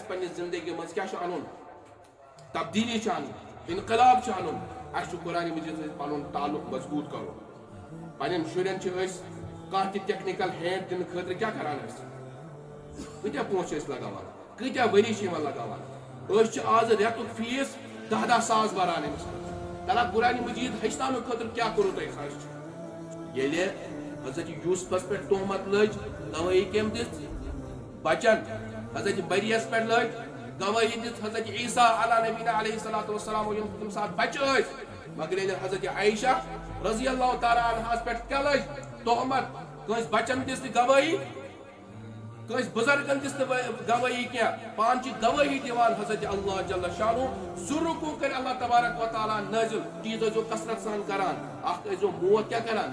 پننہِ زندگی منٛز کیٛاہ چھُ اَنُن تبدیٖلی چھِ اَنٕنۍ اِنقلاب چھُ اَنُن اَسہِ چھُ قرآنِ مجیٖد سۭتۍ پَنُن تعلق مضبوٗط کَرُن پنٛنٮ۪ن شُرٮ۪ن چھِ أسۍ کانٛہہ تہِ ٹٮ۪کنِکَل ہینٛڈ دِنہٕ خٲطرٕ کیٛاہ کَران أسۍ کۭتیاہ پونٛسہٕ چھِ أسۍ لگاوان کۭتیاہ ؤری چھِ یِمن لگاوان أسۍ چھِ آز رٮ۪تُک فیٖس 10 ساس بَران أمِس تَلہ قرآنِ مجیٖد ہیٚچھناونہٕ خٲطرٕ کیٛاہ کوٚروٕ تۄہہِ خرچ ییٚلہِ حضرت یوٗسفس پٮ۪ٹھ تہمت لٔج گوٲہی کٔمۍ دِژ بچن حضرت مریَس پٮ۪ٹھ لٔج گوٲہی دِژ حضرت عیسیٰ علیٰ نبینا علیہ الصلوٰۃ والسلام یِم تَمہِ ساتہٕ بچہٕ ٲسۍ مگر ییٚلہِ حضرت عائشہ رضی اللہ تعالیٰ عنہَس پٮ۪ٹھ کیٛاہ لٔج تہمت کٲنٛسہِ بچن دِژ نہٕ گوٲہی کٲنٛسہِ بُزرگن دِژ نہٕ گوٲہی کینٛہہ پانہٕ چھِ گوٲہی دِوان حضرت اللہ جل شانہ زٕ رُکوٗع کٔرۍ اللہ تبارک و تعالیٰ نٲزِل چیٖز ٲسۍزیو کثرت سان کران اکھ ٲسۍزیو موت کیٛاہ کران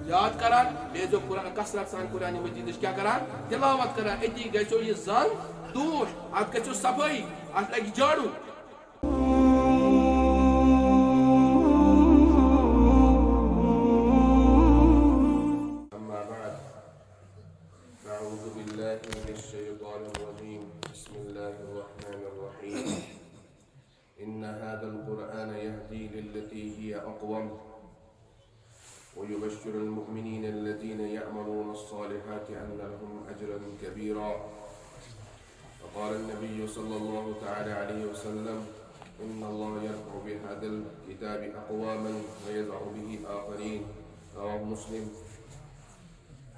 یاد کران بیٚیہِ ٲسۍزیو کثرت سان قرآنِ مجیٖدٕچ کیٛاہ کران تِلاوت کران أتی گژھیو یہِ زنگ دوٗر اتھ گژھیو صفٲیی اتھ لگہِ جاڑوٗ إن هذا القرآن يهدي للتي هي أقوم ويبشر المؤمنين الذين يعملون الصالحات أن لهم أجرا كبيرا وقال النبي صلى الله تعالى عليه وسلم إن الله يرفع بهذا الكتاب أقواما ويضع به آخرين رواه مسلم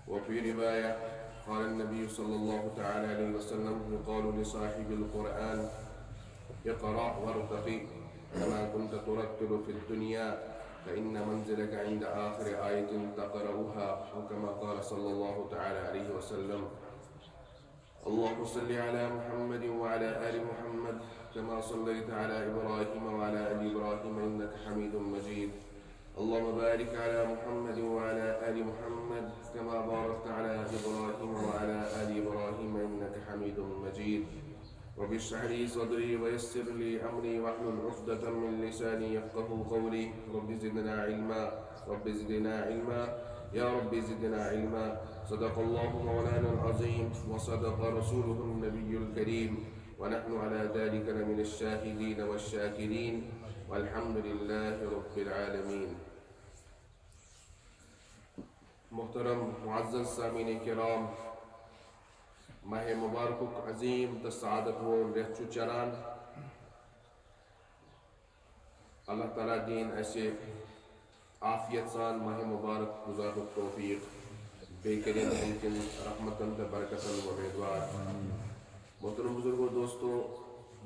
وفي رواية قال النبي صلى الله تعالى عليه وسلم يقال لصاحب القرآن اقرأ وارتقي كما كنت ترتل في الدنيا فإن منزلك عند آخر آية تقرأها أو كما قال صلى الله تعالى عليه وسلم اللهم صل على محمد وعلى آل محمد كما صليت على إبراهيم وعلى آل إبراهيم إنك حميد مجيد اللهم بارك على محمد وعلى آل محمد كما باركت على إبراهيم وعلى آل إبراهيم إنك حميد مجيد رب اشرح لي صدري ويسر لي أمري واحلل عقدة من لساني يفقهوا قولي رب زدنا علما رب زدنا علما يا رب زدنا علما صدق الله مولانا العظيم وصدق رسوله النبي الكريم ونحن على ذلك لمن الشاهدين والشاكرين والحمد لله رب العالمين. محترم معزز سامعین کرام ماہ مبارک عظیم تو سعادت وول رٮ۪تھ چھُ چلان اللہ تعالیٰ دین اسہِ عافیت سان ماہ مبارک گزارنُک توفیق بیٚیہِ کٔرِنۍ اَمہِ کٮ۪ن رحمتن تہٕ برکتن وۄمیدوار. محترم بزرگو دوستو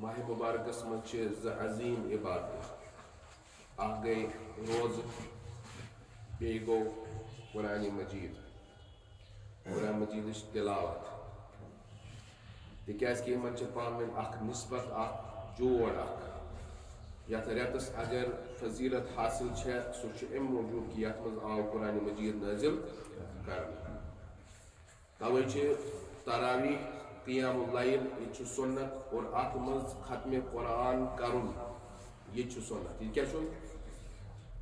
ماہ مبارکس منٛز چھِ زٕ عظیٖم عبادت اکھ گٔے روزٕ بیٚیہِ گوٚو قرآنِ مجیٖد قرآن مجیٖدٕچ تِلاوت تِکیٛازِ کہِ یِمن چھِ پانہٕ ؤنۍ اکھ نسبت اکھ جوڑ اکھ یتھ رٮ۪تس اگر فضیلت حٲصِل چھےٚ سُہ چھُ امہِ موٗجوٗب کہِ یتھ منٛز آو قرآنِ مجیٖد نٲزِل کرنہٕ توے چھِ تراویح قیام اللیل یہِ چھُ سُنت اور اتھ منٛز ختمِ قرآن کرُن یہِ چھُ سُنت. یہِ کیٛاہ چھُ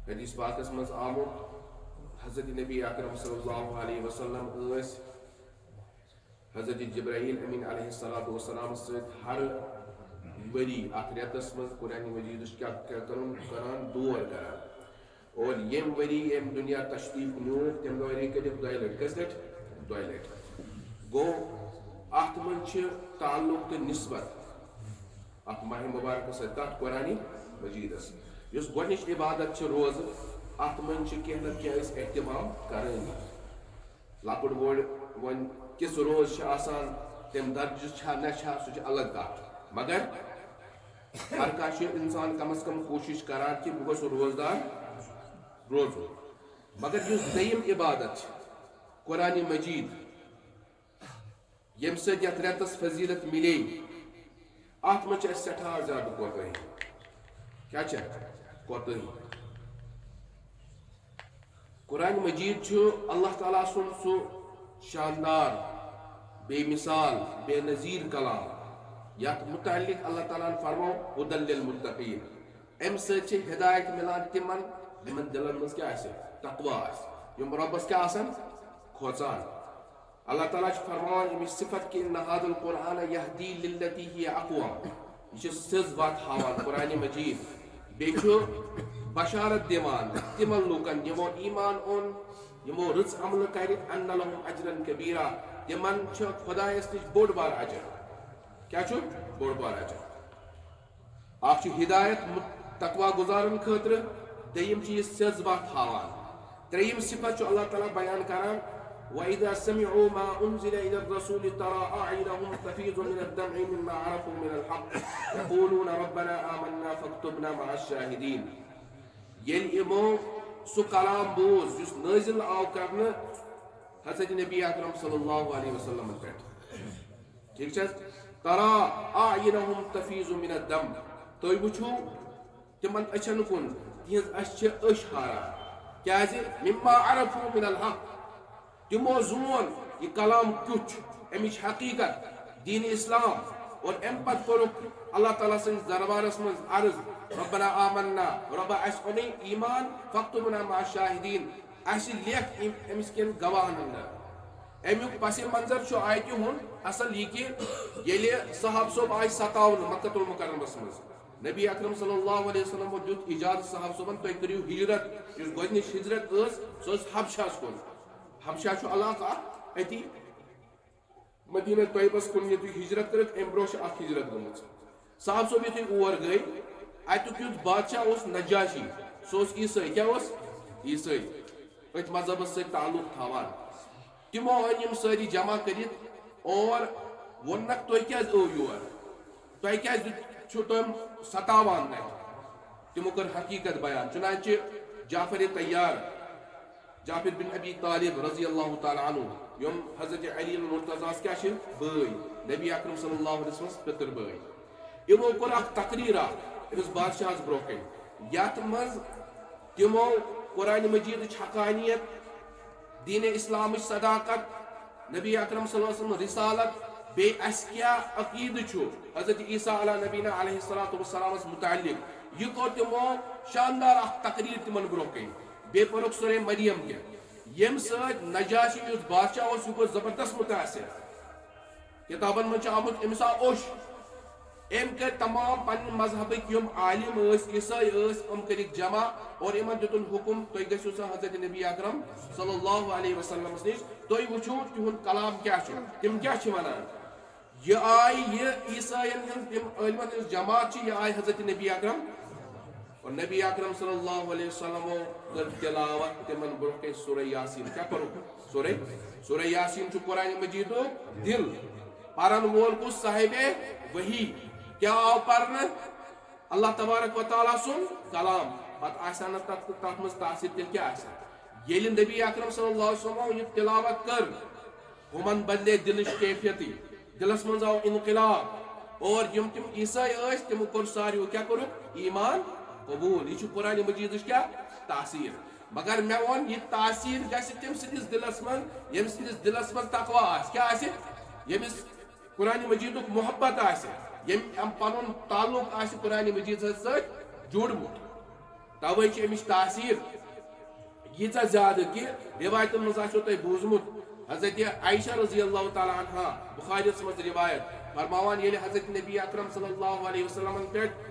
حدیث پاکس منٛز آمُت حضرت نبی اکرم صلی اللہ علیہ وسلم ٲسۍ حضرت جبرائیل امین علیہ الصلوۃ والسلام سۭتۍ ہر ؤری اتھ رٮ۪تس منٛز قرآنِ مجیٖدٕچ کیٛاہ کران دور کران اور ییٚمہِ ؤری ییٚمہِ دُنیا تشریٖف نیوٗکھ تمہِ ؤری کٔرِکھ 2 لٹہِ کٔژِ لٹہِ 2 لٹہِ گوٚو اتھ منٛز چھِ تعلق تہٕ نسبت اتھ ماہ مبارکس سۭتۍ کتھ قرآنِ مجیٖدس. یُس گۄڈنِچ عبادت چھِ روزٕ اتھ منٛز چھِ کینٛہہ نتہٕ کینٛہہ أسۍ احتمام کرٲنی لۄکُٹ بوٚڑ وۄنۍ کِژھ روز چھِ آسان تمہِ درجہٕ چھا نہ چھا سُہ چھِ الگ کتھ مگر ہر کانٛہہ چھُ انسان کم از کم کوٗشش کران کہِ بہٕ گوٚژھ روزدار روزُن مگر یُس دوٚیِم عبادت چھِ قرآنِ مجیٖد ییٚمہِ سۭتۍ یتھ رٮ۪تس فضیلت مِلے اتھ منٛز چھِ اسہِ سٮ۪ٹھاہ زیادٕ کوتٲہی کیٛاہ چھےٚ کوتٲہی. قرآنِ مجیٖد چھُ اللہ تعالیٰ سُنٛد سُہ شاندار بے مثال بے نظیر کلام یتھ متعلق اللہ تعالیٰ ہن فرمو ہدی للمتقین امہِ سۭتۍ چھِ ہدایت مِلان تِمن یِمن دلن منٛز کیٛاہ آسہِ تقوا آسہِ یِم رۄبس کیٛاہ آسن کھوژان اللہ تعالیٰ فرمان امی صفت کہ ان هذا القرآن یہدی للتی ہی اقوام، یہ سز وات ہاوان قرآن مجید، بیچو بشارت دیوان تمن لوکن یمو ایمان اون یمو رز عمل کر ان لهم اجرا کبیرا، تمن خدایس نش بوڑ بار اجر، کیا چھو بوڑ بار اجر. اکھ ہدایت تقوی گزارن خاطر، دیم چیز سز وات ہاوان. تریم صفت چھ اللہ تعالیٰ بیان کران وَإِذَا سَمِعُوا مَا أُنزِلَ إِلَى الرَّسُولِ تَرَى أَعْيُنَهُمْ تَفِيضُ مِنَ الدَّمْعِ مِمَّا عَرَفُوا مِنَ الْحَقِّ يَقُولُونَ رَبَّنَا آمَنَّا فَاكْتُبْنَا مَعَ الشَّاهِدِينَ. یل یمو سو کلام بوز یس نازل آو کرنے حضرت نبی اکرم صلی اللہ علیہ وسلم پہ، ٹھیک چھ تَرَى أَعْيُنَهُمْ تَفِيضُ مِنَ الدَّمْ، تُہۍ وٕچھو تمن اچھن کن تہذ اچھ اش ہاران، کیازِ مِمَّا عَرَفُوا مِنَ الْحَقِّ، تمو زون یہ کلام کچھ امچ حقیقت دین اسلام، اور ام پت کورک اللہ تعالیٰ سن دربارس من عرض ربنا آمنا، رب اس اونی ایمان فاکتبنا مع الشاہدین، اس لیکھ امس کن گواہن اندر. امیک پس منظر چھ آیت ہن اصل یہ کہ یلی صحاب صوب آئی 57 مکۃ المکرمس من، نبی اکرم صلی اللہ علیہ وسلم دیت اجازت صحاب صوبن تُہۍ کٔرِو ہجرت، یس گۄڈنِچ ہجرت سۄ ٲس حبشاہس کُن. حبشہ چھ علاقہ اتی مدینہ طیبس کن یہ ہجرت کرک ام برو اخ ہجرت گمت. صاحب صوب یتھ اور گئی اتک یت بادشاہ اس نجاشی، سہ عیسائی، کیا عیسائی ات مذہبس ست تعلق تھاوان. تمو ان یم ساری جمع کرت اور ونک تُہۍ کیاز او یور، تُہۍ کیاز چھو تم ستاوان تہ. تمو کر حقیقت بیان، چنانچہ جعفر طیار، جعفر بن ابی طالب رضی اللہ تعالی عنہ یم حضرت علی المرتضی کیا بٲے، نبی اکرم صلی اللہ علیہ وسلم پتر بٲے. یمو کور اخ تقریر امس بادشاہس برو کن یت مز تمو قرآن مجید حقانیت، دین اسلام صداقت، نبی اکرم صلی اللہ علیہ وسلم رسالت، بے اس کیا عقید چھو حضرت عیسیٰ علی نبینا علیہ السلام متعلق، یہ کو تمو شاندار اخ تقریر تمن برو کن. بے پرک سورہ مریم کے یم سۭتۍ نجاشی یس بادشاہ اس یہ زبردست متاثر. کتابن من آمت امس آو اوش، ام کر تمام پن مذہبک یم عالم عیسائی ام کرک جمع اور امن دتن حکم تُہۍ گژھِو سا حضرت نبی اکرم صلی اللہ علیہ وسلم نش، تُہۍ وٕچھو تہند کلام کیا چھُ، تم کیا چھ ونان. یہ آئی یہ عیسائین ہند علمن ہز جماعت چھ، یہ آئی حضرت نبی اکرم، اور نبی اکرم صلی اللہ علیہ وسلم کر تلاوت تمن برو کے سورہ یاسین. کیا کرو سورہ یاسین چھ قرآن مجید دل پرن وول کو صاحب وحی، کیا آو پرن اللہ تبارک و تعالیٰ سن کلام، پتہ آسان تک مز تاثیر تیل کیا آسان. ییٚلہِ نبی اکرم صلی اللہ علیہ وسلم یہ تلاوت کر ہمن بدلے دلش کیفیتی، دلس من آو انقلاب، اور یم تم عیسائی ٲسۍ تمو کوٚر ساروی کیا کرو ایمان قبول. یہ قرآن مجید کیا تاثیر. مگر میں ون یہ تاثیر گژھِ تم سندس دلس من یم سندس دلس من تقوی آس، کیا آسہِ یمس قرآن مجید محبت آسہِ، یم پنن تعلق آسہِ قرآن مجید ست جوڑمت. توے چھ امچ تاثیر ییژا زیادہ کہ روایتن مز آسو تۄہہِ بوٗزمُت حضرت عائشہ رضی اللہ تعالی عنہا بخاریس مز روایت فرماوان ییٚلہِ حضرت نبی اکرم صلی اللہ علیہ وسلم پٮ۪ٹھ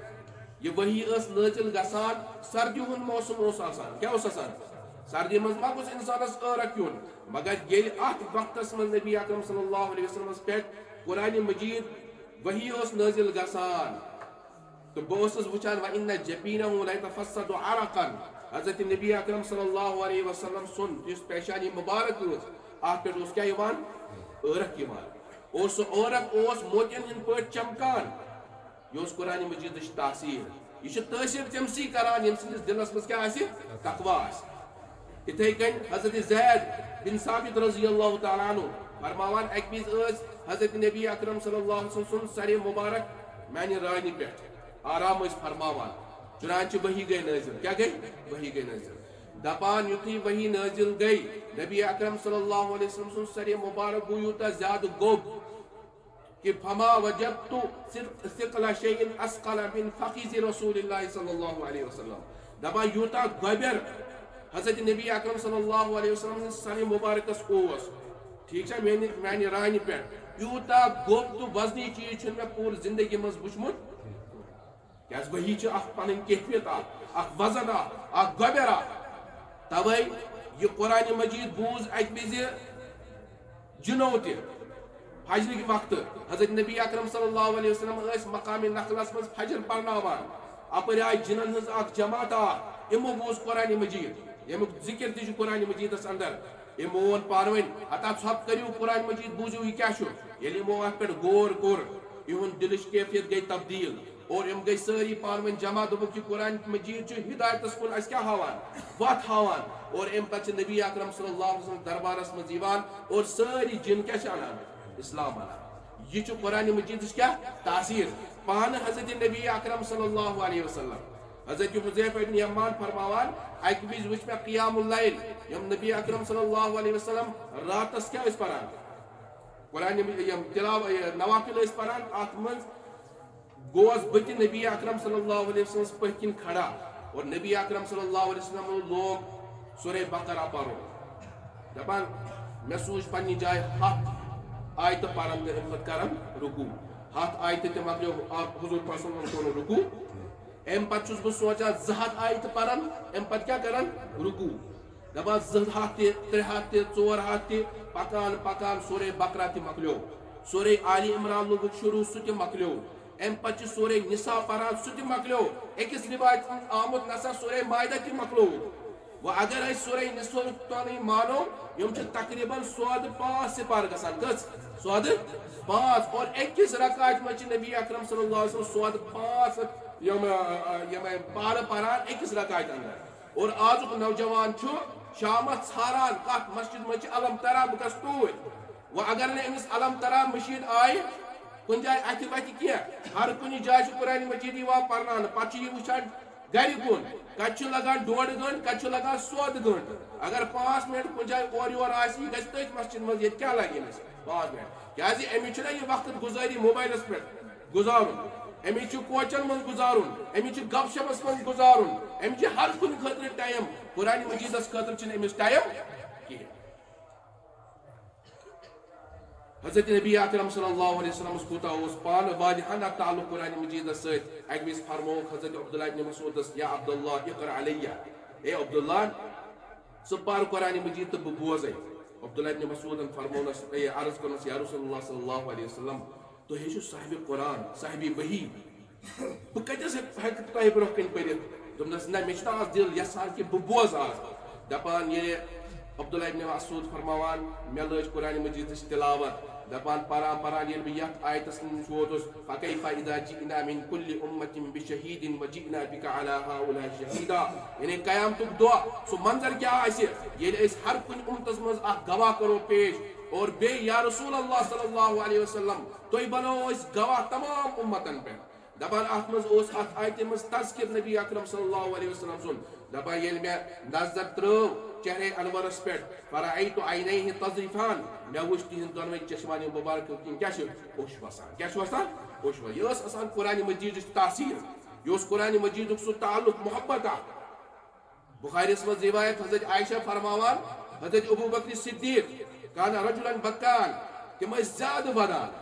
یہ وحی اس نازل گژھان، سردی ہند موسم اوس آسان. کیا اوس آسان؟ سردی مز ما گوٚژھ انسانس عٲرق یُن. مگر ییٚلہِ اتھ وقتس مز نبی اکرم صلی اللہ علیہ وسلم پٮ۪ٹھ قرآن مجید وحی اوس نازل گژھان تو بہٕ اوسُس وٕچھان وَإِنَّ جَبِينَهُ لَيَتَفَصَّدُ عَرَقًا، حضرت نبی اکرم صلی اللہ علیہ وسلم سن یس پیشانی مبارک ٲس اتھ پٮ۪ٹھ اوس کیا یوان عٲرق یوان، اور سُہ عٲرق اوس موتین ہٕنٛدۍ پٲٹھۍ چمکان. یہ قرآن مجید تاثیر، یہ تاثیر تمسی کران یم سندس دلس مز کیا آسہِ تقوی آسہِ. اتھے کن حضرت زید بن ثابت رضی اللہ تعالی عنہ فرماوان اک وز ٲس حضرت نبی اکرم صلی اللہ علیہ وسلم سن سر مبارک میانہ رانہ پٮ۪ٹھ آرام ٲسۍ فرماوان، چنانچہ وحی گئی نازل. کیا گئی وحی گئی نازل. دپان یتھی وحی نازل گئی نبی اکرم صلی اللہ علیہ وسلم سن سر مبارک گو یوتہ زیادہ گوب کہ فما وجدت ثقل شيء اسقل من فخذ رسول اللہ صلی اللہ علیہ وسلم. دپان یوتہ گوبر حضرت نبی اکرم صلی اللہ علیہ وسلم سن مبارکس اوس ٹھیک ہے میانہ رانہ پہ یوتا گوپ تو وزنی چیز میں پور زندگی مز وچمت کیاز وہی پن کیفیت اخ وزن اخ گوبر توے یہ قرآن مجید بوز اک وز جنو تہ فجر وقت حضرت نبی اکرم صلی اللہ علیہ وسلم مقام نخلس مز فجر پرناوان اپر آئی جنن ہز اخ جماعت امو بوز قرآن مجید یمیک ذکر تہ قرآن مجیدس اندر امو وون پانوین ہتا ژھۄپ کٔرِو قرآن مجید بوزِو یہ کیا ییٚلہِ یمو اتھ پہ غور کوٚر یہند دلچ کیفیت گئی تبدیل اور ام گئی ساری پانوین جمع دوٚپُکھ یہ قرآن مجید ہدایتس کن اس کیا ہاوان وت ہاوان اور ام پتہ نبی اکرم صلی اللہ علیہ وسلم دربارس مز یوان اور ساری جن کیا انان اسلام انان یہ قرآن مجید کیا تاثیر پان حضرت نبی اکرم صلی اللہ علیہ وسلم حضرت حذیفہ بن یمان فرماوان اک وز وچ میں قیام اللیل یم نبی اکرم صلی اللہ علیہ وسلم راتس کیا اس پران قرآن یم تلاوت نوافل اس پران ات من گوس بت نبی اکرم صلی اللہ علیہ وسلم پتھ کن کھڑا اور نبی اکرم صلی اللہ علیہ وسلم لوگ سورہ بقرہ پرو دپان میں سوچ پنہ جائے ہتھ آیت پرن پتہ کرن رکوع ہتھ آیت تہ مکلیو حضور صلی اللہ علیہ وسلم کو رکوع ام پتہ چھس بہ سوچان زہت آیت پرن ام پتہ کیا کرن رکوع دپان زہت تہ ترہت تہ ژور ہتھ تہ پکان پکان سورہ بقرہ تہ مکلیو سورہ آل عمران لوگ شروع سہ تہ مکلیو ام پتہ سورہ نساء پران سہ تہ مکلیو اکس روایت آمد نسا سورہ مائدہ تہ مکلو و اگر اس سورہ نساء تانی مانو یم چھ تقریباً سواد 5 سپار گسان کس سواد 5 اور اکس رکعت مچ نبی اکرم صلی اللہ علیہ وسلم سواد 5 یم پار پران اکس رکعت اندر اور آج نوجوان چھو شامت ژھاران کت مسجد مچ علم ترا بکس توت و اگر نے امس علم ترا مشید آئی کن جائے اتھ وتھ کی ہر کن جائے قرآن مجید یوان پرنان پتہ یہ وچھان گھر کن کت لگان 1.5 گھنٹہ کت لگان 100 گھنٹہ اگر 5 منٹ کن جائے اور یور آسی یہ گژھِ تٔتھۍ مسجد مز یہ کیا لگی امس 5 منٹ کیازِ امس چھُنہ یہ وقت گزاری موبائلس پہ گزارن امس چھُ کوچن مز گزارن امس چھُ گپ شپس مز گزارن امس چھُ ہر کن خاطر ٹائم قرآن مجیدس خاطر چھُنہٕ امس ٹائم کہیٖنۍ حضرت نبی اکرم صلی اللہ علیہ وسلم کوتا پان واضحان تعلق قرآن مجید ست اک وز فرموک حضرت عبداللہ ابن مسعود یا عبداللہ اقرأ علیہ اے عبداللہ ث پار قرآن مجید تو بوزے عبداللہ ابن مسعود فرمونس عرض کرنس یا رسول اللہ صلی اللہ علیہ وسلم تو ہے صاحب قرآن صاحب وحی بہ کتس تہ برہ کن پرت دس نا مے آز دل یسان کہ بہ بوز آز دپان یہ عبداللہ ابن مسعود فرماوان مے لج قرآن مجید تلاوت دپان پران پران یل بہ یت آیتس نش ووتس فکیف اذا جئنا من كل امة بشهيد وجئنا بك على هؤلاء شهيدا یعنی قیامتک دعا سو منظر کیا آسہ یل اس ہر کن امتس مز اخ گواہ کرو پیش اور بے یا رسول اللہ صلی اللہ علیہ وسلم تو بنو اس گواہ تمام امتن پہ دپان ات مز اس ات آیت مز تذکر نبی اکرم صلی اللہ علیہ وسلم سن دپان یل میں نظر ترو چہرے انورس پہ فرأیت عینیہ تذریفان میں وچھ تہند دونوے چشمانی مبارک کیا خوش وسان کیا وسان خوش وسان یہ آسان قرآن مجید تاثیر یہ قرآن مجید سو تعلق محبت بخاری مز روایت حضرت عائشہ فرماوان حضرت ابو بکر صدیق کان رجلا بکان تم زیادہ ودان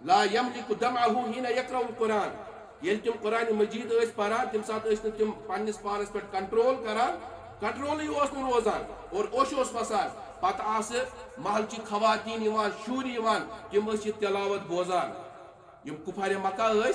لا یملک دمعه حين یقرأ القرآن یل تم قرآن مجید پران تم سات تم پنس پانس پہ کنٹرول کران کنٹرول روزان اور اوش وسان پتہ آس محل چی خواتین یوان شور یوان تم یہ تلاوت بوزان یم کفار مکہ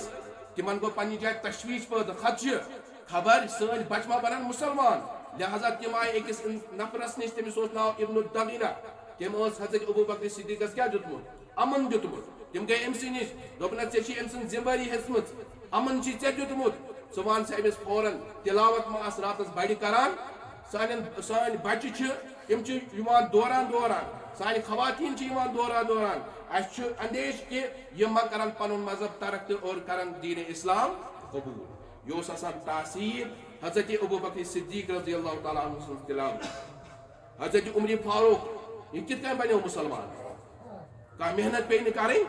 تمن گو پنہ جائے تشویش پید خدشہ خبر سن بچہ ما بنان مسلمان لہذا تم آئی اکس نفرس نش تمس ناو ابن الدغینہ تم حضرت ابو بکر صدیقس کیا دیتمت امن دیتمت تم گئی امس نش دپنا ژے ام سن ذمہ داری ہیژمژ امن چی ژے دیتمت ژٕ وان سا امس فوراً تلاوت ما آس راتس بڑِ کران سان بچہ تم دوران دوران سان خواتین دوران اس اندیش کہ یہ ما کرن پنن مذہب ترک اور کرن دین اسلام قبول یہ آسان تاثیر حضرت ابو بکر صدیق رضی اللہ تعالیٰ عنہ سن تلاوت حضرت عمر فاروق یہ کت کن بنو مسلمان کا محنت پہ کریں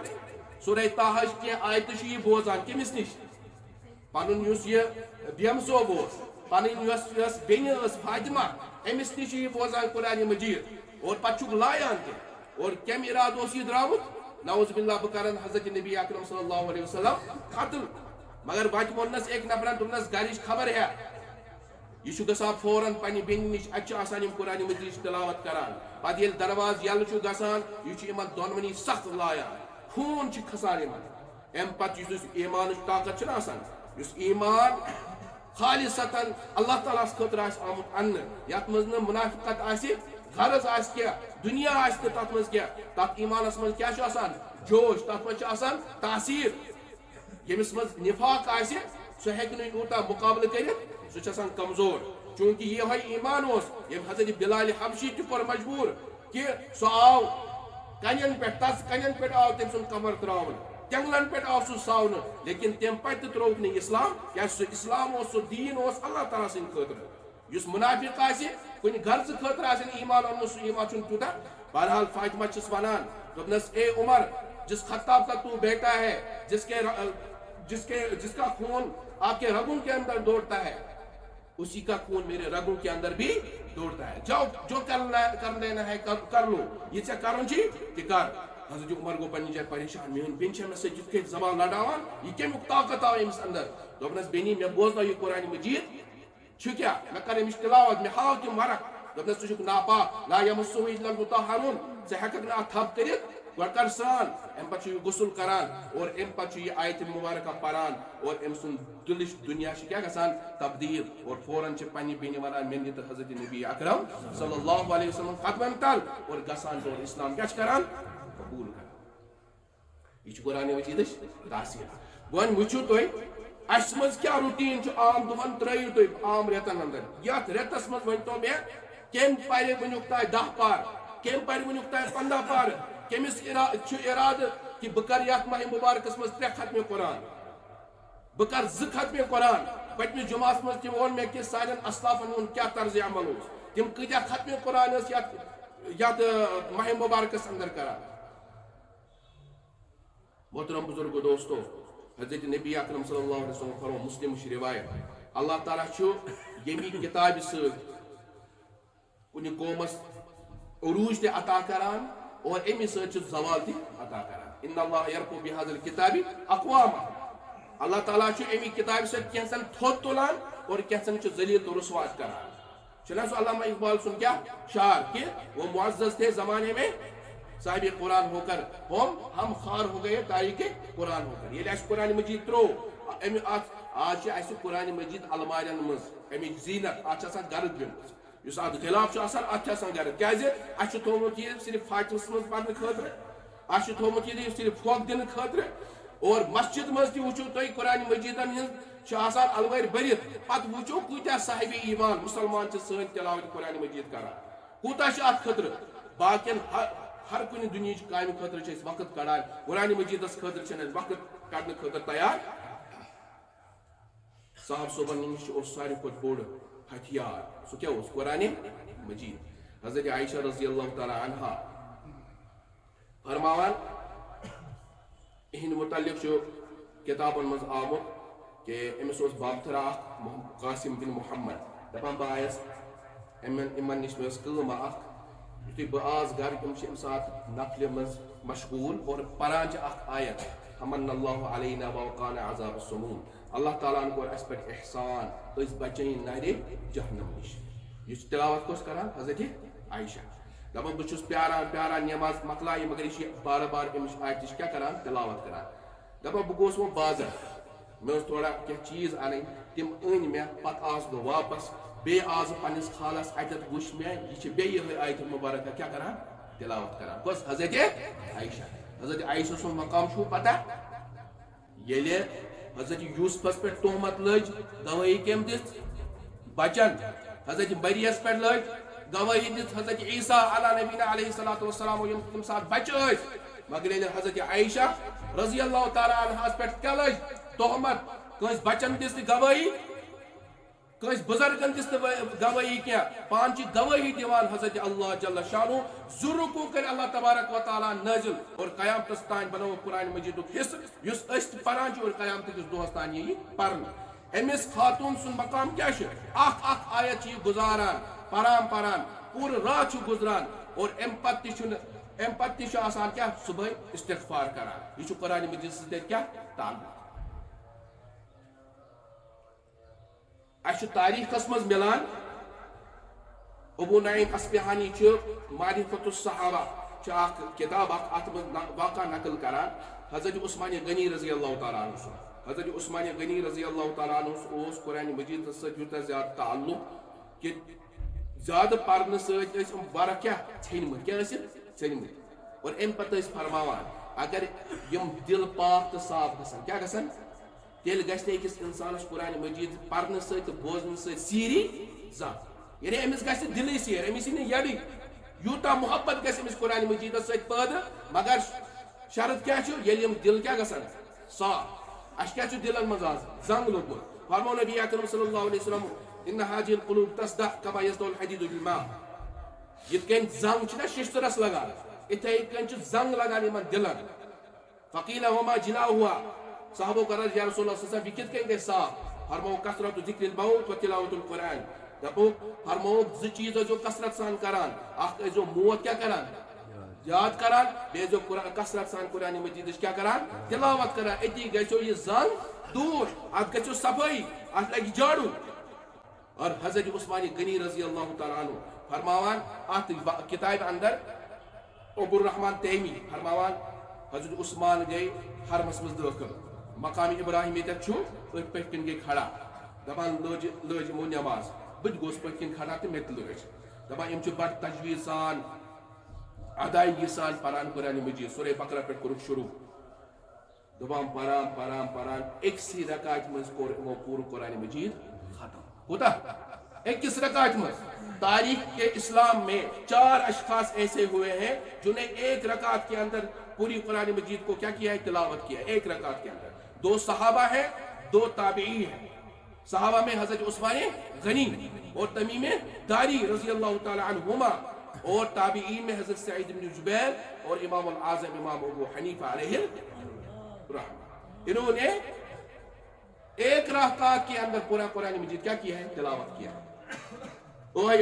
سورہ طٰہٕچ کینٛہہ آیتہٕ یہ بوزان کمس نش پنن یہ بیم صوب پن بین فاطمہ امس نش یہ بوزان قرآن مجید اور پتہ لایان تہ اور کم اراد اس یہ درامت نعوذ باللہ بکرن حضرت نبی اکرم صلی اللہ علیہ وسلم قتل مگر وت ونس ایک نفرن دوپنس گرچ خبر ہے یہ گژھان فوراً پنہ بیٚنہِ نِش اتہِ آسان یم قرآن مجیدٕچ تلاوت کران پتہٕ ییٚلہِ دروازٕ یلہٕ چھُ گژھان یہ چھُ یمن دۄنوٕنی سخت لایان خوٗن چھُ کھسان یمن امہِ پتہٕ یُس ایمانٕچ طاقت چھُنہ آسان یُس ایمان خالصتاً اللہ تعالیٰ خٲطرٕ آسہِ آمُت اننہٕ یتھ منٛز نہٕ منافقت آسہِ غرض آسہِ کینٛہہ دُنیا آسہِ نہٕ تتھ منٛز کینٛہہ تتھ ایمانس منٛز کیٛاہ چھُ آسان جوش تتھ منٛز چھُ آسان تاثیر ییٚمِس منٛز نفاق آسہِ سُہ ہیٚکہِ نہٕ یوٗتاہ مُقابلہٕ کٔرِتھ سُہ چھُ آسان کمزور چونکہ یہ ایمان اوس یم حضرت بلال حبشی تہ کوٚر مجبور کہ سُہ آو کنین پہ تس کنین پہ آو تم سن کمر تراون تینگلن پہ آو سہ ساونہ لیکن تم پتہ تروک نہ اسلام کیا سہ اسلام اس سہ دین اس اللہ تعالیٰ سند خاطر اس منافق آسہ کن غرض خاطر آسہ ایمان اونمت سہ ایمان چھن تیوتاہ بہرحال فاطمہ چھس ونان دوپنس اے عمر جس خطاب کا تو بیٹا ہے جس کا خون آپ کے رگوں کے اندر دوڑتا ہے اسی کا خون میرے رگوں کے اندر بھی دوڑتا ہے جاؤ جو کر لینا ہے کر لو یہ ژےٚ کرُن چھی تہِ کر حضرت عمر گو پننہِ جایہِ پریشان میٲنۍ بیٚنہِ چھےٚ مےٚ سۭتۍ یِتھ کٔنۍ زبان لڑاوان یہِ کمیُک طاقت آو أمِس اندر دوٚپنس بیٚنی مےٚ بوزنٲو یہِ قرآن مجیٖد چھُ کیٛاہ مےٚ کر أمِچ تلاوت مےٚ ہاو تِم ورق دوٚپنس ژٕ چھُکھ ناپاک لا یمسُہ الا المطہرون ژٕ ہیٚککھ نہٕ اتھ تھپھ کٔرِتھ گۄڈٕ کر سران امہِ پتہٕ چھُ یہِ غسل کران اور امہِ پتہٕ چھُ یہِ آیتِ مبارکہ پران اور أمۍ سُنٛد دلٕچ دُنیا چھِ کیٛاہ گژھان تبدیل اور فوراً چھِ پننہِ بیٚنہِ ونان مےٚ نہِ تہٕ حضرت نبی اکرم صلی اللہ علیہ وسلم قدمن تل اور گژھان اور اسلام کیٛاہ چھِ کران قبوٗل کران یہ چھُ قرآن مجیٖدٕچ تاثیر وۄنۍ وٕچھِو تُہۍ اسہِ منٛز کیٛاہ روٹیٖن چھُ عام دۄہن ترٲیِو تُہۍ عام رٮ۪تن اندر یتھ رٮ۪تس منٛز ؤنۍتو مےٚ کٔمۍ پرِ وٕنیُک تانۍ 10 پار کٔمۍ پرِ وٕنیُک تانۍ 15 پار کٔمِس چھُ ارادٕ کہ بہٕ کرٕ یتھ ماہ مبارکس منٛز 3 ختمہِ قرآن بہٕ کرٕ 2 ختمہِ قرآن پٔتمِس جمعہس منٛز تہِ ووٚن مےٚ کہِ سانٮ۪ن اسلافن ہُنٛد کیٛاہ طرزِ عمل اوس تِم کۭتیاہ ختمہِ قرآن ٲسۍ یتھ ماہ مبارکس اندر کران محترم بزرگو دوستو حضرت نبی اکرم صلی اللہ علیہ وسلم فرمو مسلمٕچ روایت اللہ تعالیٰ چھُ ییٚمہِ کِتابہِ سۭتۍ کُنہِ قومس عروج تہِ عطا کران اور امی سۭتۍ چھُ زوال تہِ عطا کران ان اللہ یرفع بہذا الکتاب اقواما اللہ تعالیٰ چھُ امی کتابہِ سۭتۍ کینٛژن تھوٚد تُلان اور کینٛژن چھُ ذلیل تہٕ رسوا کران چھُنہ سُہ علامہ اقبال سُنٛد کیٛاہ شعر کہ وہ معزز تھے زمانے میں صاحب قرآن ہو کر ہم خار ہو گئے تاریخ قرآن ہو کر ییٚلہِ اَسہِ قرآن مجیٖد ترٛوو اَمہِ آز چھِ اَسہِ قرآن مجیٖد المارٮ۪ن منٛز اَمِچ زیٖنت اَتھ چھِ آسان گرد بیوٗٹھ یُس اتھ غلاف چھُ آسان اتھ چھِ آسان گرد کیٛازِ اَسہِ چھُ تھوٚومُت یہِ صرف فاتحس منٛز پرنہٕ خٲطرٕ اَسہِ چھُ تھوٚومُت یہِ صرف پھۄکھ دِنہٕ خٲطرٕ اور مسجد منٛز تہِ وٕچھِو تُہۍ قرآن مجیٖدن ہٕنٛز چھِ آسان الوارِ بٔرِتھ پتہٕ وٕچھِو کۭتیاہ صاحبِ ایمان مُسلمان چھِ سٲنۍ تلاوت قرآن مجیٖد کران کوٗتاہ چھِ اتھ خٲطرٕ باقین ہر کُنہِ دُنہِچ کامہِ خٲطرٕ چھِ أسۍ وقت کڑان قرآن مجیٖدس خٲطرٕ چھِنہٕ أسۍ وقت کڑنہٕ خٲطرٕ تیار صاحب صٲبن نِش اوس ساروی کھۄتہٕ بوٚڑ ہتھیار سُہ کیٛاہ اوس قرآن مجیٖد حضرت عائشہ رضی اللہ تعالیٰ عنہا فرماوان اہنٛدِ متعلق چھُ کِتابن منٛز آمُت کہ أمِس اوس بابتھٕرا اکھ قاسم بن محمد دپان بہٕ آیس یِمن نِش مےٚ ٲس کٲم اکھ یُتھُے بہٕ آس گرٕ تِم چھِ اَمہِ ساتہٕ نفلہِ منٛز مشغوٗل اور پران چھِ اکھ آیت امن اللہ علینا ووقانا عذاب السموم اللہ تعالیٰ ہن کوٚر اَسہِ پٮ۪ٹھ احسان أسۍ بچٲیِن نارِ جہنم نِش یہِ چھُ تلاوت کۄس کران حضرت عائشہ دپان بہٕ چھُس پیاران نٮ۪ماز مۄکلایہِ مگر یہِ چھِ بار بار أمِچ آیتٕچ کیٛاہ کران تلاوت کران دپان بہٕ گوٚوُس وۄنۍ بازر مےٚ ٲس تھوڑا کینٛہہ چیٖز انٕنۍ تِم أنۍ مےٚ پتہٕ آس بہٕ واپس بیٚیہِ آس بہٕ پننِس خالس اتٮ۪تھ وٕچھ مےٚ یہِ چھِ بیٚیہِ یِہٕے آیتِ مبارکہ کیٛاہ کران تلاوت کران کۄس حضرت عائشہ حضرت عائشہ سُنٛد مقام چھُو پتہ ییٚلہِ حضرت یوٗسفس پٮ۪ٹھ تہمت لٔج گوٲہی کٔمۍ دِژ بچن حضرت مریس پٮ۪ٹھ لٔج گوٲہی دِژ حضرت عیسیٰ علیٰ نبینا علیہ الصلوٰۃ والسلام یِم تمہِ ساتہٕ بچہِ ٲسۍ مگر ییٚلہِ حضرت عائشہ رضی اللہ تعالیٰ عنہاس پٮ۪ٹھ کیٛاہ لٔج تہمت کٲنٛسہِ بچن دِژ نہٕ گوٲہی کٲنٛسہِ بُزرگن دِژ نہٕ گوٲہی کینٛہہ پانہٕ چھِ گوٲہی دِوان حضرت اللہ جل شانہ ضروٗر کٔرۍ اللہ تبارک و تعالیٰ نٲزِل اور قیامتس تانۍ بنووُکھ قرآن مجیٖدُک حصہٕ یُس أسۍ تہِ پران چھِ اور قیامتہٕ کِس دۄہس تانۍ یِیہِ پرنہٕ أمِس خاتوٗن سُنٛد مقام کیٛاہ چھُ اکھ آیت چھِ یہِ گُزاران پران پوٗرٕ رات چھُ گُزران اور امہِ پتہٕ تہِ چھُنہٕ ام پتہ تہ آسان کیا صبح استغفار کران یہ قرآن مجید سۭتۍ کیا تعلق اس تاریخس مز ملان ابو نعیم اصبہانی معرفت الصحابہ کتاب ات واقع نقل کران حضرت عثمان غنی رضی اللہ تعالیٰ عنہ حضرت عثمان غنی رضی اللہ تعالیٰ عنہ قرآن مجید سیوت زیادہ تعلق کہ زیادہ پرن سارہ کیا ژھنمت کیا ژھنمت اور ام پتہ فرماوان اگر یم دل پاک تو صاف گژھن کیا گژھن تیل گژھِ نہٕ أکِس اِنسانس قرآن مجید پرنہٕ سۭتۍ تہٕ بوزنہٕ سۭتۍ سیٖری زانٛہہ یعنی أمِس گژھِ دِلٕے سیر أمِس یی نہٕ یڈٕے یوٗتاہ محبت گژھِ أمِس قرآن مجیدس سۭتۍ پٲدٕ مگر شرط کیٛاہ چھُ ییٚلہِ یِم دل کیٛاہ گژھن صاف اَسہِ کیٛاہ چھُ دلن منٛز آز زنٛگ لوٚگمُت فرمو نبی اکرم صلی اللہ علیہ وسلم ان هذه القلوب تصدع كما يصدع الحديد بالماء یِتھ کٔنۍ زنٛگ چھِ نا ششترس لگان یِتھے کٔنۍ چھِ زنٛگ لگان یِمن دلن فقیل وما جلاؤها صحابو کرد یا رسول اللہ صلی اللہ علیہ وسلم یہ کت کہیں گے صاف فرمو کثرت ذکر الموت و تلاوت القرآن دپو فرمو زٕ چیز جو کثرت سان کران اخ جو موت کیا کران یاد کران بے جو کثرت سان قرآن مجید کیا کران تلاوت کران اتی گژھو یہ زنگ دور ات گژھو صفائی ات لگی جاڑو اور حضرت عثمان غنی رضی اللہ تعالیٰ عنہ فرماوان ات کتاب اندر ابو الرحمن تیمی فرماوان حضرت عثمان گئی حرمس مز داخل مقام ابراہیم یہ پہ گئی کھڑا دپان لج یمو نماز بت گوس پہ کھڑا تو مت لج دپان یم بڑ تجویز سان ادائیگی سان پران قرآن مجید سورہ بقرہ پہ کورک شروع دپان پران پران پران اکسی رکعت مز کور یمو پور قرآن مجید ختم کوتا اکس رکعت مز تاریخ کے اسلام میں 4 اشخاص ایسے ہوئے ہیں جنہیں ایک رکعت کے اندر پوری قرآن مجید کو کیا کیا ہے تلاوت کیا ایک رکعت کے اندر 2 صحابہ ہیں 2 تابعی ہیں صحابہ میں حضرت عثمان غنی اور تمیم داری رضی اللہ تعالی عنہما اور تابعین میں حضرت سعید بن جبیر اور امام العظم امام ابو حنیفہ علیہ الرحمہ انہوں نے ایک رکعت کے اندر پورا قرآن مجید کیا کیا ہے تلاوت کیا اور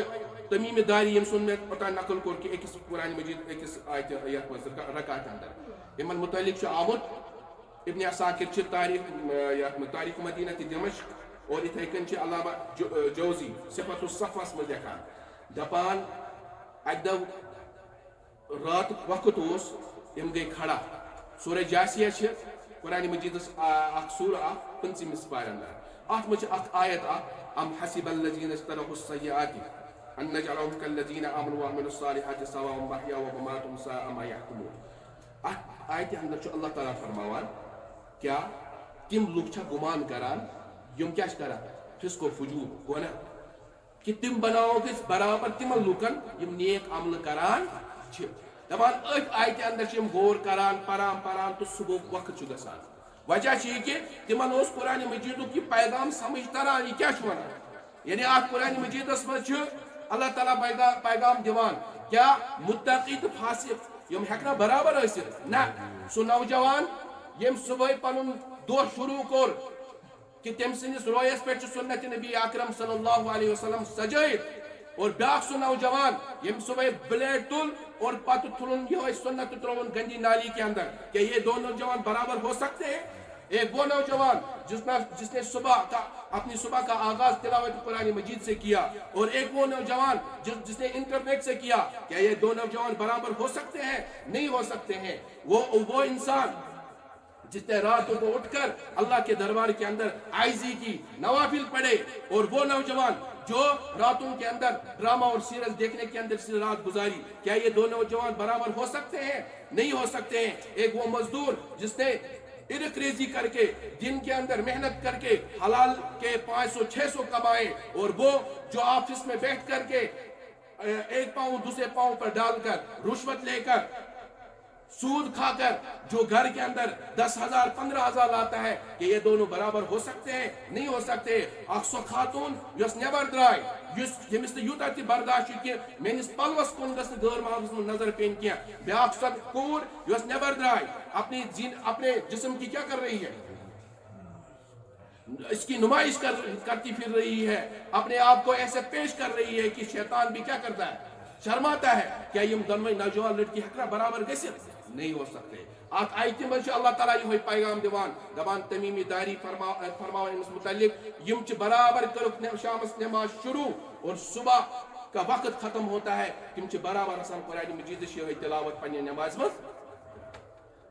تمیم داری یم سن میں پتہ نقل کر کہ ایک قرآن مجید ایک آیت رکعت اندر امن متعلق آمد ابن عساکر تاریخ مدینہ دمشق اور اتھے کن علامہ جوزی صفت الصفوس میں دیکھا دپان اک دو رات وقت اس ام گئی کھڑا سورہ جاسیہ قرآن مجید اخ سورہ 25 پارہ اندر ات مجھ اخ آیت ام حسب الذین اجترحوا السیئات ان نجعلهم كالذین آمنوا وعملوا الصالحات سواء محیاهم ومماتهم ساء ما يحكمون آیت اندر چھ اللہ تعالیٰ فرماوان کیا تم لوگ چھا گمان کران یم کیا کران فسق و فجور گناہ کہ تم بناو گس برابر تم لوکن یم نیک عمل کران چھ دپان ات آیت اندر چھ غور کران پران پران تو صبح وقت چھ گسان وجہ چھ کہ تمن اس قرآن مجید کی پیغام سمجھ تران یہ کیا چھ ونان یعنی آپ قرآن مجید مز چھ اللہ تعالیٰ پیغام دیوان کیا متقی تو فاسق یم ہیکنا برابر ٲسِتھ نہ سُہ نوجوان یم صبح پنن دۄہ شروع کور کہ تم سندس رویس پہ سنت نبی اکرم صلی اللہ علیہ وسلم سجائت اور بیاکھ سُہ نوجوان یم صبح بلیڈ تل اور پتہ تلن یہ سنت ترون گندی نالی کے اندر کیا یہ 2 نوجوان برابر ہو سکتے ہیں ایک وہ نوجوان جس نے اپنی صبح کا آغاز تلاوت قرآن مجید سے کیا اور ایک وہ نوجوان جس نے انٹرنیٹ سے کیا کیا یہ 2 نوجوان برابر ہو سکتے ہیں نہیں ہو سکتے ہیں وہ انسان جس نے راتوں کو اٹھ کر اللہ کے دربار کے اندر عائزی کی نوافل پڑھے اور وہ نوجوان جو راتوں کے اندر ڈرامہ اور سیریل دیکھنے کے اندر سے رات گزاری کیا یہ 2 نوجوان برابر ہو سکتے ہیں نہیں ہو سکتے ہیں ایک وہ مزدور جس نے ارق ریزی کر کے دن کے اندر محنت کر کے حلال کے 500-600 کمائے اور وہ جو آفس میں بیٹھ کر کے ایک پاؤں دوسرے پاؤں پر ڈال کر رشوت لے کر سود کھا کر جو گھر کے اندر 10,000 15,000 لاتا ہے کہ یہ دونوں برابر ہو سکتے ہیں نہیں ہو سکتے اکھ سو خاتون یس نیبر درائے یمس یوتہ تہ برداشت کہ میس پلوس کن گھس غیر معروف من نظر پین کی بیاکھ سو کور یس نیبر درائے اپنے جسم کی کیا کر رہی ہے اس کی نمائش کرتی پھر رہی ہے اپنے آپ کو ایسے پیش کر رہی ہے کہ شیطان بھی کیا کرتا ہے شرماتا ہے کیا یم دونوے نوجوان لڑکی ہکرا برابر گژھِتھ نہیں ہو سکتے ات آیتہِ منٛز چھُ اللہ تعالیٰ یہوے پیغام دِوان دپان تمیمی داری فرماو أمِس متعلق یم چھِ برابر کٔرٕکھ شامس نماز شروع اور صبح کا وقت ختم ہوتا ہے تم چھِ برابر آسان قرآن مجیدٕچ یہوے تلاوت پننہِ نماز منٛز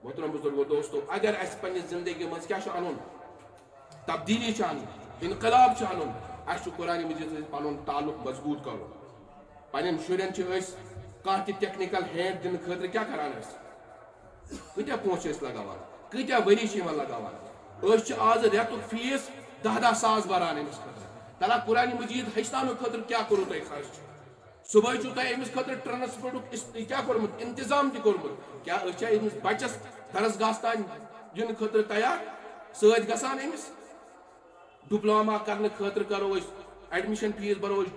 محترم بزرگو دوستو اگر اس پننہِ زندگی منٛز کیاہ چھُ انُن تبدیلی چھِ انٕنۍ انقلاب چھُ انُن اس چھُ قرآن مجید سۭتۍ پنُن تعلق مضبوط کرُن پننٮ۪ن شُرٮ۪ن چھِ أسۍ کانٛہہ تہِ ٹیکنیکل ہینڈ دِنہٕ خٲطرٕ کیاہ کران أسۍ کۭتیاہ پونٛسہٕ چھِ أسۍ لگاوان کۭتیاہ ؤری چھِ یِمن لگاوان أسۍ چھِ آز رٮ۪تُک فیٖس 10 ساس بھران أمِس خٲطرٕ تلا قرآن مجید ہیٚچھناونہٕ خٲطرٕ کیاہ کوٚروٕ تۄہہِ خرچ صبح چھُو تۄہہِ أمِس خٲطرٕ ٹرانسپورٹُک کیاہ کوٚرمُت انتظام تہِ کوٚرمُت کیاہ أسۍ چھا أمِس بچس درسگاہس تانۍ یِنہٕ خٲطرٕ تیار سۭتۍ گژھان أمِس ڈپلوما کرنے خاطر کرو ایڈمیشن فیس بھرو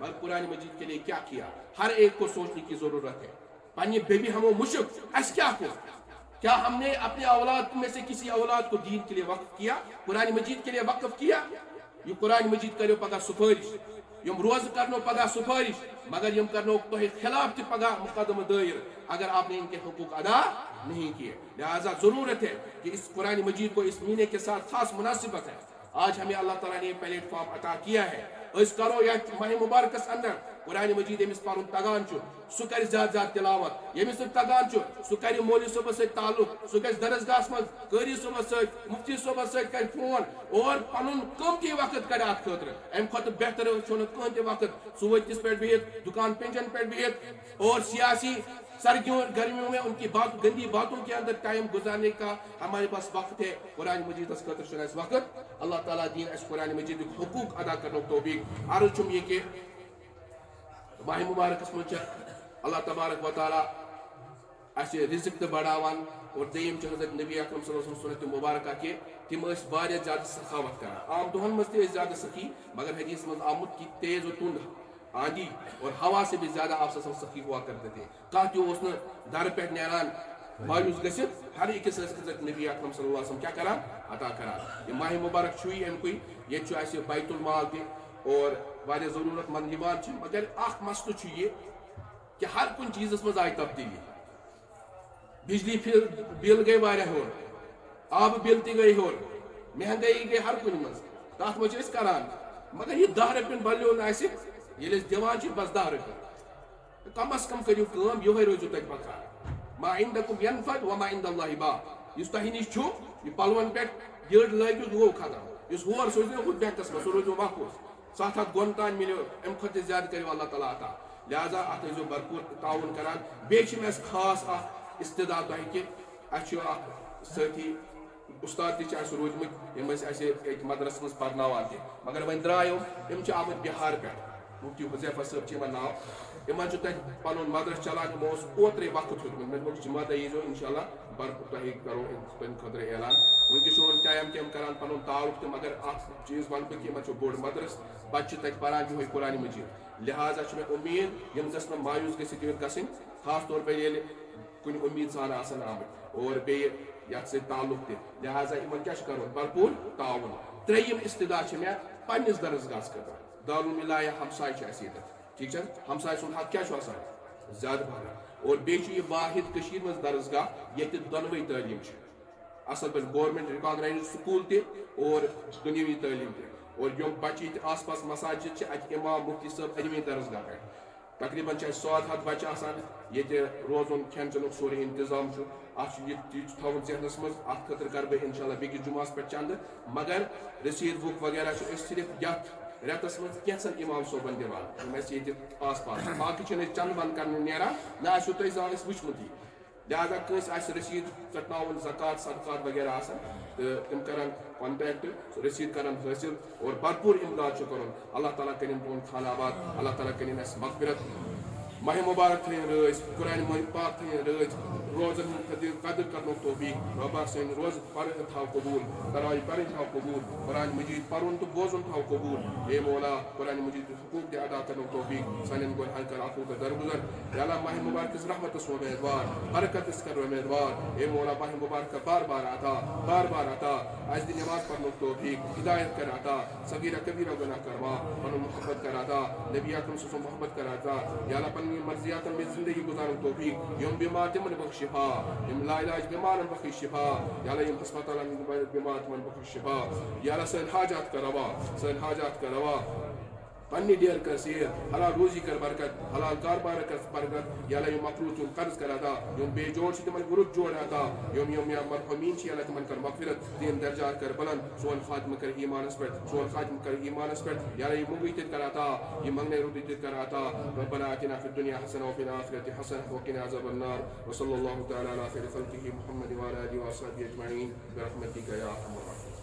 مگر قرآن مجید کے لیے کیا کیا ہر ایک کو سوچنے کی ضرورت ہے پنی بیبی ہمو مشک اس کیا کو کیا ہم نے اپنے اولاد میں سے کسی اولاد کو دین کے لیے وقف کیا قرآن مجید کے لیے وقف کیا یہ قرآن مجید کرو پگہ سفارش یم روز کرنو پگہ سفارش مگر یم کرنو تو خلاف تہ پگہ مقدمہ دائر اگر آپ نے ان کے حقوق ادا نہیں کیے لہذا ضرورت ہے کہ اس قرآن مجید کو اس مہینے کے ساتھ خاص مناسبت ہے آج ہمیں اللہ تعالیٰ نے یہ پلیٹ فارم عطا کیا ہے اس کرو یا ماہ مبارکس اندر قرآن مجید یمس پرن تگان سہ کر زیادہ زیادہ تلاوت یمس تگان سہ کر مولوی صبح ست تعلق سہ گھس درسگاہس من قاری صبح ست مفتی صبح ست کر فون اور پن قیمتی وقت کر ات خاطر ام کھت بہتر کہین تہ وقت سہ وتس پہ بہت دکان پنجن پہ بہت اور سیاسی سردیوں گرمیوں میں ان کی گندی باتوں کے اندر ٹائم گزارنے کا ہمارے پاس وقت ہے قرآن مجید اس خاطر چھُنہٕ اَسہِ وقت اللہ تعالیٰ دین اس قرآن مجید حقوق ادا کرنے توفیق عرض چھُم یہ کہ ماہ مبارکس منٛز چھِ اللہ تبارک و تعالیٰ اسہِ رزق تہِ بڑاوان اور دوٚیِم چھُ حضرت نبی اکرم صلی اللہ علیہ وسلم سنت مبارکہ کہ تم ٲسۍ واریاہ زیادٕ سخاوت کران عام دۄہن منٛز تہِ ٲسۍ زیادٕ سخی مگر حدیث منٛز آمُت کہ تیز و تند آندھی اور ہوا سے بھی زیادہ آپ سخی ہوا کرتے تھے کانٛہہ تہِ اوس نہٕ در پٮ۪ٹھ نیران مایوس گژھِتھ ہر أکِس ٲسۍ حضرت نبی اکرم صلی اللہ علیہ وسلم کیاہ کران عطا کران یہ ماہ مبارک چھُے اَمکُے ییٚتہِ چھُ اَسہِ بیت المال تہِ اور واریاہ ضروٗرت منٛد یِوان چھِ مگر اکھ مسلہٕ چھُ یہِ کہ ہر کُنہِ چیٖزس منٛز آیہِ تبدیٖلی بجلی بل گٔے واریاہ ہیوٚر آبہٕ بل تہِ گٔے ہیوٚر مہنگٲیی گٔے ہر کُنہِ منٛز تتھ منٛز چھِ أسۍ کران مگر یہِ 10 رۄپین بلیو نہٕ اَسہِ ییٚلہِ أسۍ دِوان چھِ بس 10 رۄپیہِ کم از کم کٔرِو کٲم یِہوے روزِو تۄہہِ بکار ما عندکم ینفد وما عند اللہ باق یُس تۄہہِ نِش چھُ یہِ پلون پٮ۪ٹھ یٔڑ لٲگِو یہِ گوٚو ختم یُس ہور سوزِو ہُتھ بینکس منٛز سُہ روزِو محفوظ 7 ہتھ گۄن تانۍ مِلیو امہِ کھۄتہٕ تہِ زیادٕ کٔرِو اللہ تعالیٰ عطا لہذا اتھ ٲسۍزیو بھرپوٗر تعاوُن کران بیٚیہِ چھِ مےٚ خاص اکھ استعداد تۄہہِ کہِ اسہِ چھُ اکھ سٲتھی استاد تہِ چھِ اسہِ روٗدمٕتۍ یِم ٲسۍ اسہِ ییٚتہِ مدرسس منٛز پرناوان تہِ مگر وۄنۍ درٛاے یِم چھِ آمٕتۍ بِہار پٮ۪ٹھ مفتی حذیفہ صٲب چھِ یِمن ناو یِمن چھُ تتہِ پنُن مدرس چلان یِمو اوس اوترے وقت ہیوٚتمُت مےٚ دوٚپُکھ جمعہ دۄہ ییٖزیو انشاء اللہ تۄہہِ کرو تُہنٛدِ خٲطرٕ اعلان وٕنکٮ۪س چھُ وۄنۍ ٹایم تہِ یِم کران پنُن تعارُف تہِ مگر اکھ چیٖز ونہٕ بہٕ کہِ یِمن چھُ بوٚڑ مدرس بچہِ چھِ تتہِ پران یِہوے قرآن مجید لہٰذا چھُ مےٚ اُمید یِم گژھن نہٕ مایوٗس گٔژھِتھ یوت گژھٕنۍ خاص طور پہ ییٚلہِ کُنہِ اُمید سان آسن آمٕتۍ اور بیٚیہِ یتھ سۭتۍ تعلق تہِ لہٰذا یِمن کیاہ چھُ کرُن بھرپوٗر تعاوُن ترٛیٚیِم استعداد چھِ مےٚ پننِس درسگاہس خٲطرٕ دارالملا ہمساے چھِ اسہِ ییٚتٮ۪تھ ٹھیٖک چھا ہمساے سُنٛد حق کیاہ چھُ آسان زیادٕ بھران اور بیٚیہِ چھُ یہِ واحد کٔشیٖرِ منٛز درسگاہ ییٚتہِ دۄنوَے تعلیٖم چھِ اصل پٲٹھۍ گورمنٹ رِکاگنایزڈ سکوٗل تہِ اور دُنیٲوی تعلیٖم تہِ اور یِم بچہِ ییٚتہِ آس پاس مساجد چھِ اتہِ امام مفتی صٲب علمی درسگاہ پٮ۪ٹھ تقریٖباً چھِ اسہِ 100 بچہِ آسان ییٚتہِ روزُن کھٮ۪ن چٮ۪نُک سورُے انتظام چھُ اتھ چھُ یہِ تھاوُن ذہنس منٛز اتھ خٲطرٕ کرٕ بہٕ انشاء اللہ بیٚکِس جمعہس پٮ۪ٹھ چندٕ مگر رسیٖد بُک وغیرہ چھِ أسۍ صرف یتھ رٮ۪تس منٛز کینٛژن امام صٲبن دِوان یِم اسہِ ییٚتہِ آس پاس باقٕے چھِنہٕ أسۍ چندٕ بنٛد کرنہٕ نیران نہ آسیو تۄہہِ زانٛہہ أسۍ وٕچھمُتٕے لہٰذا کٲنٛسہِ آسہِ رسیٖد ژٹناوُن زکات صدقات وغیرہ آسان تہٕ تِم کرن کانٹیکٹ رسیٖد کرن حٲصِل اور بھرپوٗر امداد چھُ کرُن اللہ تعالیٰ کٔرِنۍ تُہُنٛد خانہ آباد اللہ تعالیٰ کٔرِنۍ اَسہِ مغفرت ماہ مبارک تھٲیِن رٲضۍ قرآنِ پاک تھٲیِن رٲضۍ روزن قدر کرنے توفیق ربا سن روز پر تھاو قبول تراوی پر تھاو قبول قرآن مجید پرون تو بوزن تھاو قبول اے مولا قرآن مجید حقوق دے ادا کرنے توفیق سانن گوہ حل کر عفو کا درگزر یا اللہ ماہ مبارک اس رحمت اس امیدوار برکت اس کر امیدوار اے مولا ماہ مبارک بار بار عطا آج دی نماز پڑھنے توفیق ہدایت کر عطا صغیرہ کبیرہ گناہ کروا پنو محبت کر عطا نبی اکرم صلی اللہ علیہ وسلم محبت کر عطا یا اللہ پنی مرضیات میں زندگی گزارن توفیق یم بیمار تمن بخش شفا یم لا علاج بیمارن بخش شفا یا اللہ یم ہسپتالن بیمار تمن بخش شفا یا اللہ سن حاجات کا روا پنی دیر کر سیر حلال روزی کر برکت حلال کاربار کر برکت یا اللہ یم مقروض قرض کر عطا یم بے جوڑ چھ تمن گروپ جوڑ عطا یم یا مرحومین چھ اللہ تمن کر مغفرت دین درجات کر بلند سون خاتم کر ایمان اس پر یا اللہ یم مغیت کر عطا یم منگنے روتی کر عطا ربنا آتنا فی الدنیا حسنہ وفی الآخرۃ حسنہ وقنا عذاب النار وصلی اللہ تعالی علی خیر خلقہ محمد وعلی آلہ وصحبہ اجمعین برحمتک یا ارحم الراحمین.